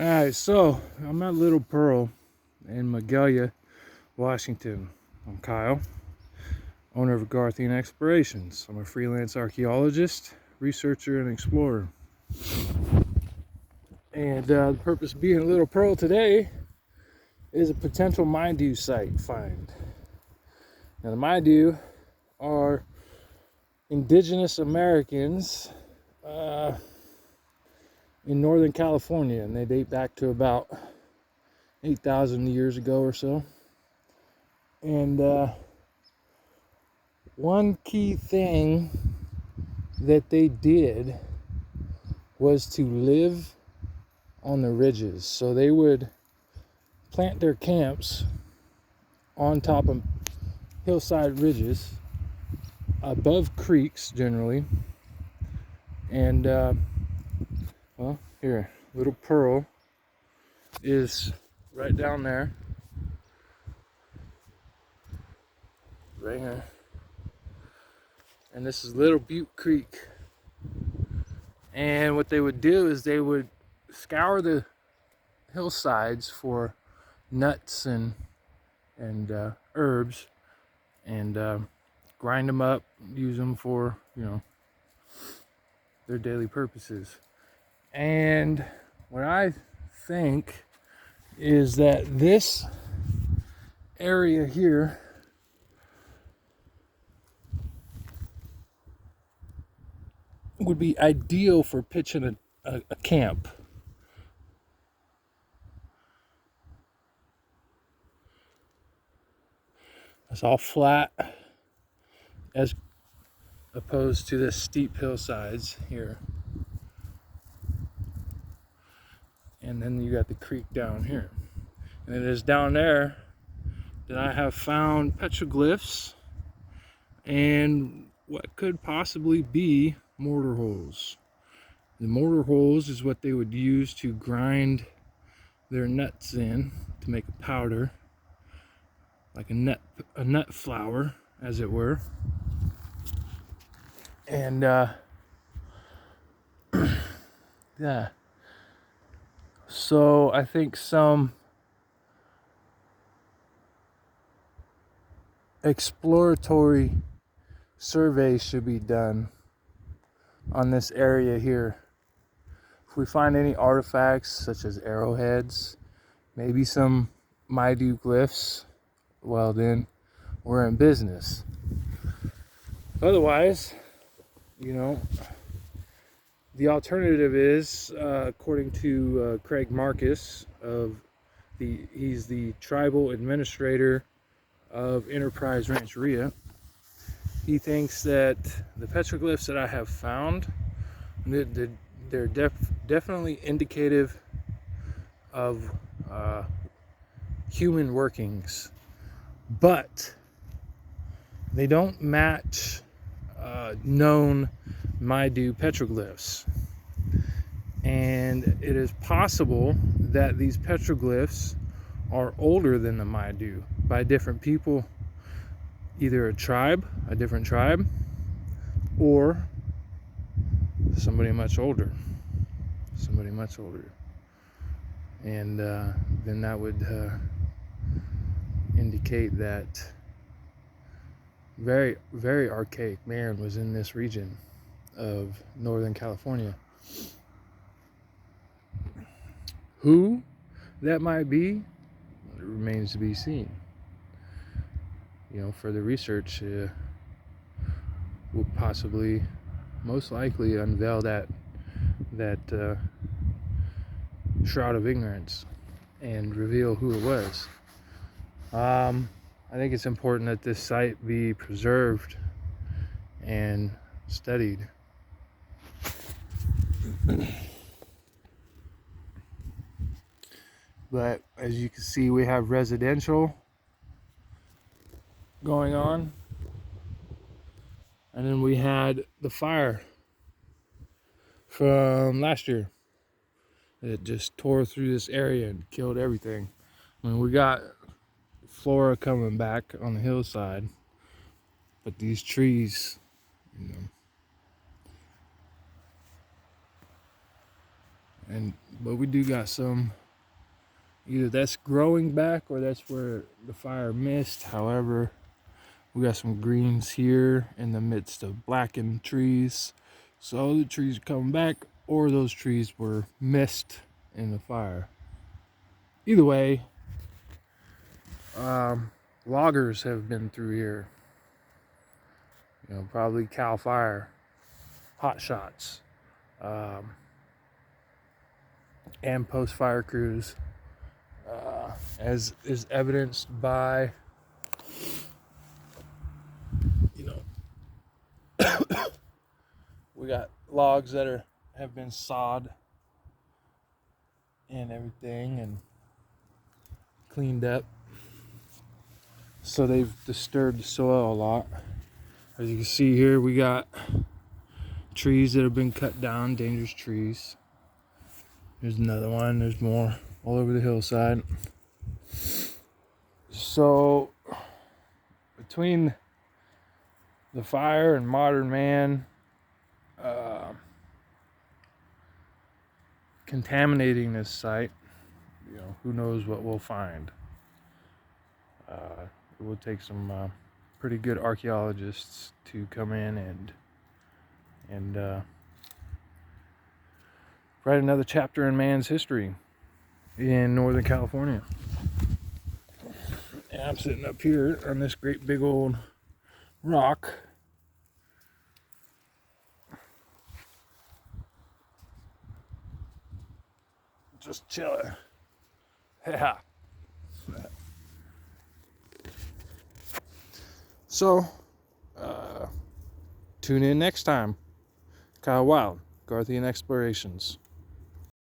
Alright, so I'm at Little Pearl in Magalia, Washington. I'm Kyle, owner of Garthian Explorations. I'm a freelance archaeologist, researcher, and explorer. And the purpose of being at Little Pearl today is a potential Maidu site find. Now, the Maidu are indigenous Americans in Northern California, and they date back to about 8,000 years ago or so. And one key thing that they did was to live on the ridges. So they would plant their camps on top of hillside ridges, above creeks generally. And well, here, Little Pearl is right down there, right here. And this is Little Butte Creek. And what they would do is they would scour the hillsides for nuts and herbs, and grind them up, use them for, their daily purposes. And what I think is that this area here would be ideal for pitching a camp. It's all flat as opposed to the steep hillsides here. And then you got the creek down here. And it is down there that I have found petroglyphs and what could possibly be mortar holes. The mortar holes is what they would use to grind their nuts in to make a powder, like a nut flour, as it were. And yeah, so I think some exploratory survey should be done on this area here. If we find any artifacts such as arrowheads, maybe some Maidu glyphs, well then we're in business. Otherwise, the alternative is, according to Craig Marcus, he's the tribal administrator of Enterprise Rancheria. He thinks that the petroglyphs that I have found, they're definitely indicative of human workings, but they don't match known Maidu petroglyphs. And it is possible that these petroglyphs are older than the Maidu by different people, either a different tribe, or somebody much older. And then that would indicate that very, very archaic man was in this region of Northern California. Who that might be remains to be seen. Further research will possibly, most likely, unveil that shroud of ignorance and reveal who it was. I think it's important that this site be preserved and studied. But as you can see, we have residential going on, and then we had the fire from last year that just tore through this area and killed everything. We got flora coming back on the hillside, but these trees, and But we do got some, either that's growing back or that's where the fire missed. However, we got some greens here in the midst of blackened trees. So the trees are coming back, or those trees were missed in the fire. Either way, loggers have been through here. You know, probably Cal Fire, hot shots, and post-fire crews, as is evidenced by, you know, we got logs that have been sawed and everything and cleaned up. So they've disturbed the soil a lot. As you can see here, we got trees that have been cut down, dangerous trees. There's another one, there's more all over the hillside. So between the fire and modern man contaminating this site, you know, who knows what we'll find. It will take some pretty good archaeologists to come in and write another chapter in man's history in Northern California. And I'm sitting up here on this great big old rock. Just chilling. Yeah. So, tune in next time. Kyle Wild, Garthian Explorations.